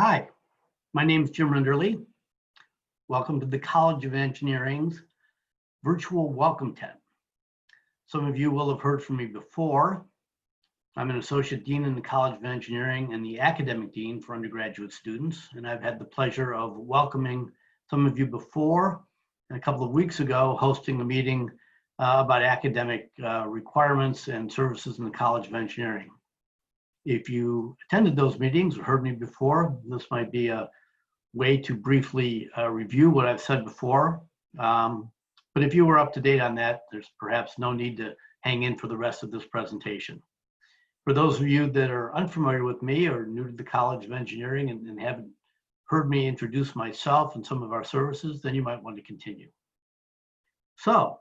Hi, my name is Jim Rinder. Welcome to the College of Engineering's virtual welcome tent. Some of you will have heard from me before. I'm an associate dean in the College of Engineering and the academic dean for undergraduate students, and I've had the pleasure of welcoming some of you before, and a couple of weeks ago hosting a meeting about academic requirements and services in the College of Engineering. If you attended those meetings or heard me before, this might be a way to briefly review what I've said before. But if you were up to date on that, there's perhaps no need to hang in for the rest of this presentation. For those of you that are unfamiliar with me or new to the College of Engineering and haven't heard me introduce myself and some of our services, then you might want to continue. So,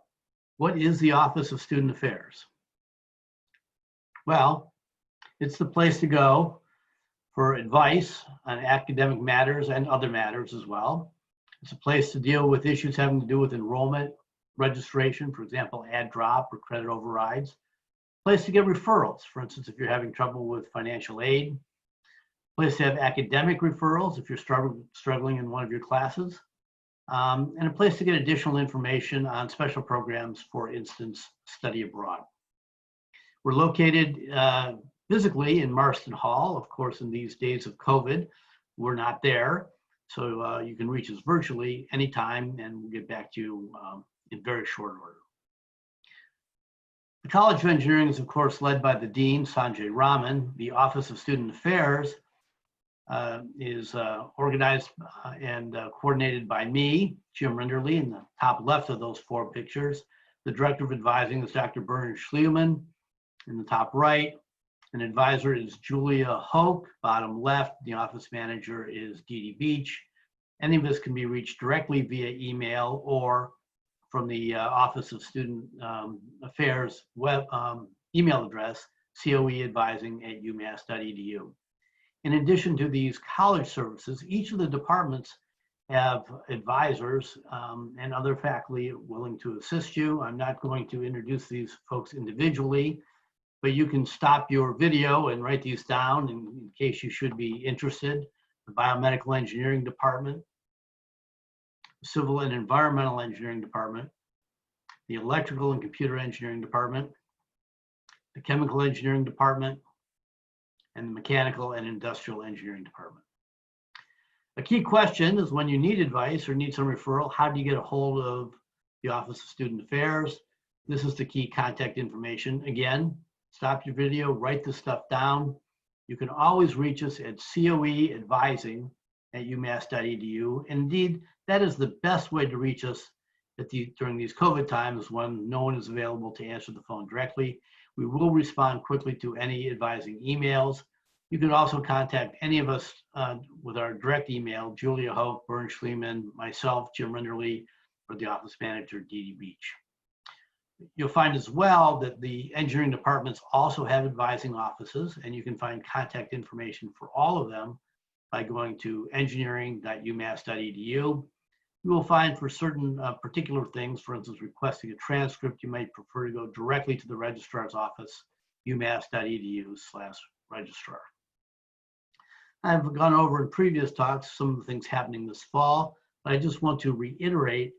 what is the Office of Student Affairs? Well, it's the place to go for advice on academic matters and other matters as well. It's a place to deal with issues having to do with enrollment, registration, for example, add drop or credit overrides. A place to get referrals, for instance, if you're having trouble with financial aid. A place to have academic referrals if you're struggling in one of your classes. And a place to get additional information on special programs, for instance, study abroad. We're located physically in Marston Hall. Of course, in these days of COVID, we're not there. So you can reach us virtually anytime and we'll get back to you in very short order. The College of Engineering is, of course, led by the Dean, Sanjay Raman. The Office of Student Affairs is organized and coordinated by me, Jim Rinder, in the top left of those four pictures. The Director of Advising is Dr. Bernard Schliemann in the top right. An advisor is Julia Hoke, bottom left. The office manager is Dee Dee Beach. Any of us can be reached directly via email or from the Office of Student Affairs web email address, coeadvising@umass.edu. In addition to these college services, each of the departments have advisors and other faculty willing to assist you. I'm not going to introduce these folks individually, but you can stop your video and write these down in case you should be interested. The Biomedical Engineering Department, Civil and Environmental Engineering Department, the Electrical and Computer Engineering Department, the Chemical Engineering Department, and the Mechanical and Industrial Engineering Department. A key question is when you need advice or need some referral, how do you get a hold of the Office of Student Affairs? This is the key contact information. Again, stop your video, write this stuff down. You can always reach us at coeadvising@umass.edu. Indeed, that is the best way to reach us during these COVID times when no one is available to answer the phone directly. We will respond quickly to any advising emails. You can also contact any of us with our direct email, Julia Hoke, Bern Schliemann, myself, Jim Rinderly, or the office manager, Dee Dee Beach. You'll find as well that the engineering departments also have advising offices, and you can find contact information for all of them by going to engineering.umass.edu. You will find for certain particular things, for instance, requesting a transcript, you might prefer to go directly to the registrar's office, umass.edu/registrar. I've gone over in previous talks some of the things happening this fall, but I just want to reiterate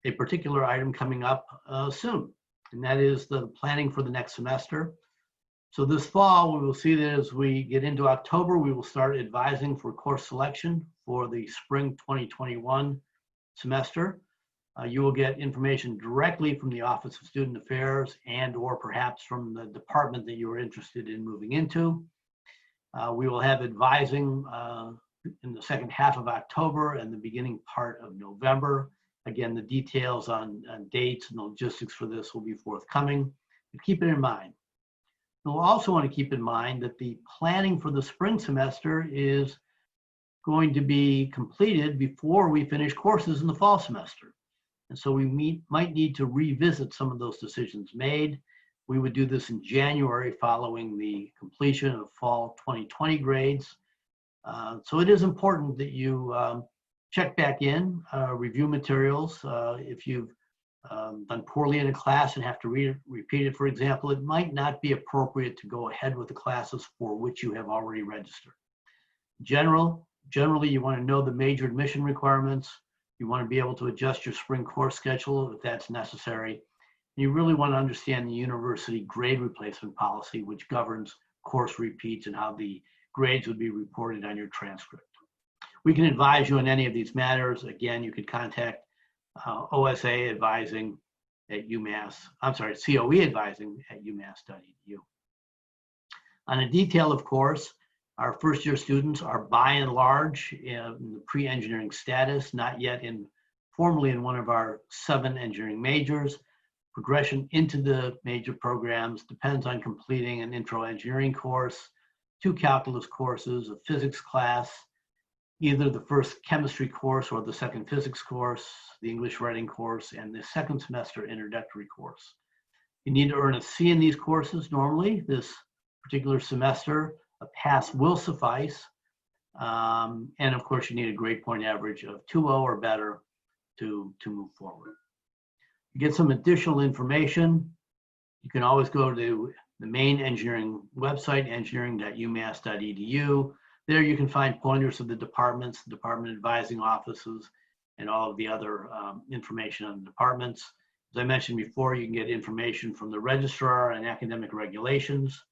a particular item coming up soon, and that is the planning for the next semester. So this fall, we will see that as we get into October, we will start advising for course selection for the spring 2021 semester. You will get information directly from the Office of Student Affairs and or perhaps from the department that you are interested in moving into. We will have advising in the second half of October and the beginning part of November. Again, the details on dates and the logistics for this will be forthcoming, but keep it in mind. You'll also want to keep in mind that the planning for the spring semester is going to be completed before we finish courses in the fall semester. And so we might need to revisit some of those decisions made. We would do this in January following the completion of fall 2020 grades. So it is important that you check back in, review materials. If you've done poorly in a class and have to repeat it, for example, it might not be appropriate to go ahead with the classes for which you have already registered. Generally, you want to know the major admission requirements. You want to be able to adjust your spring course schedule if that's necessary. You really want to understand the university grade replacement policy, which governs course repeats and how the grades would be reported on your transcript. We can advise you on any of these matters. Again, you could contact OSA advising at UMass, COE advising at umass.edu. On a detail, of course, our first year students are by and large in the pre-engineering status, not yet formally in one of our 7 engineering majors. Progression into the major programs depends on completing an intro engineering course, 2 calculus courses, a physics class, either the first chemistry course or the second physics course, the English writing course, and the second semester introductory course. You need to earn a C in these courses normally. This particular semester, a pass will suffice. And of course, you need a grade point average of 2.0 or better to move forward. To get some additional information, you can always go to the main engineering website, engineering.umass.edu. There you can find pointers of the departments, the department advising offices, and all of the other information on the departments. As I mentioned before, you can get information from the registrar and academic regulations.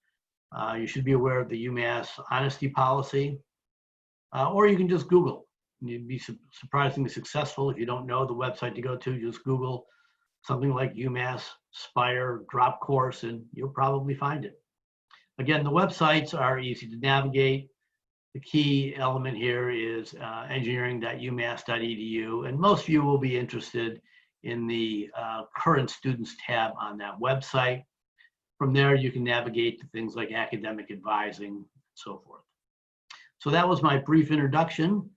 You should be aware of the UMass honesty policy, or you can just Google. You'd be surprisingly successful. If you don't know the website to go to, just Google something like UMass Spire drop course, and you'll probably find it. Again, the websites are easy to navigate. The key element here is engineering.umass.edu, and most of you will be interested in the current students tab on that website. From there, you can navigate to things like academic advising and so forth. So that was my brief introduction.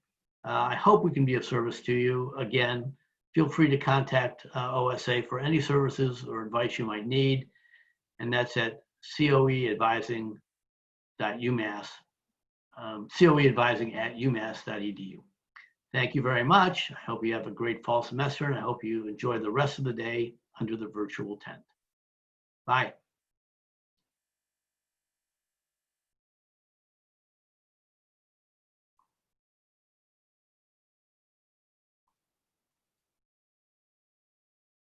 I hope we can be of service to you. Again, feel free to contact OSA for any services or advice you might need, and that's at coeadvising@umass.edu. Thank you very much. I hope you have a great fall semester, and I hope you enjoy the rest of the day under the virtual tent. Bye.